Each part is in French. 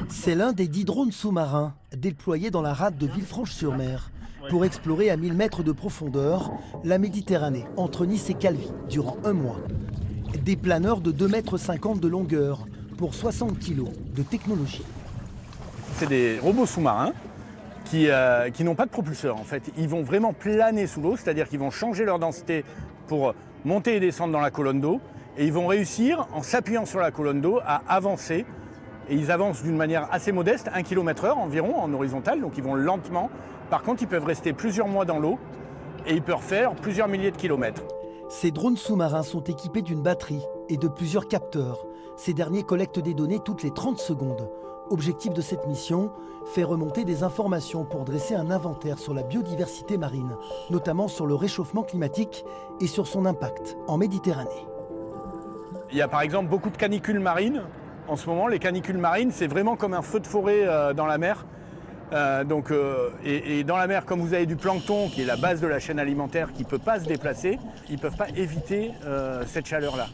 C'est l'un des 10 drones sous-marins déployés dans la rade de Villefranche-sur-Mer pour explorer à 1000 mètres de profondeur la Méditerranée entre Nice et Calvi durant un mois. Des planeurs de 2,50 m de longueur pour 60 kg de technologie. C'est des robots sous-marins qui n'ont pas de propulseur en fait. Ils vont vraiment planer sous l'eau, c'est-à-dire qu'ils vont changer leur densité pour monter et descendre dans la colonne d'eau. Et ils vont réussir, en s'appuyant sur la colonne d'eau, à avancer. Et ils avancent d'une manière assez modeste, 1 km/h environ en horizontal, donc ils vont lentement. Par contre, ils peuvent rester plusieurs mois dans l'eau et ils peuvent faire plusieurs milliers de kilomètres. Ces drones sous-marins sont équipés d'une batterie et de plusieurs capteurs. Ces derniers collectent des données toutes les 30 secondes. Objectif de cette mission, faire remonter des informations pour dresser un inventaire sur la biodiversité marine, notamment sur le réchauffement climatique et sur son impact en Méditerranée. Il y a par exemple beaucoup de canicules marines. En ce moment, les canicules marines, c'est vraiment comme un feu de forêt dans la mer. Et dans la mer, comme vous avez du plancton, qui est la base de la chaîne alimentaire, qui ne peut pas se déplacer, ils ne peuvent pas éviter cette chaleur-là.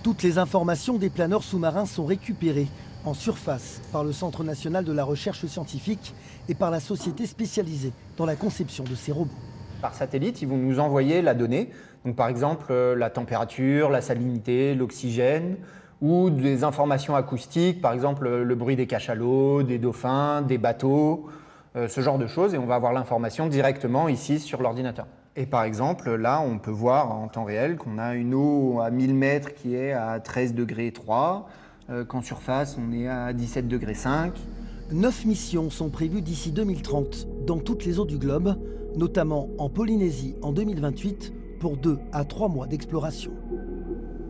Toutes les informations des planeurs sous-marins sont récupérées en surface par le Centre national de la recherche scientifique et par la société spécialisée dans la conception de ces robots. Par satellite, ils vont nous envoyer la donnée, donc par exemple la température, la salinité, l'oxygène, ou des informations acoustiques, par exemple le bruit des cachalots, des dauphins, des bateaux, ce genre de choses, et on va avoir l'information directement ici sur l'ordinateur. Et par exemple, là, on peut voir en temps réel qu'on a une eau à 1000 mètres qui est à 13,3 degrés, qu'en surface, on est à 17,5 degrés. 9 missions sont prévues d'ici 2030 dans toutes les eaux du globe, notamment en Polynésie en 2028 pour 2 à 3 mois d'exploration.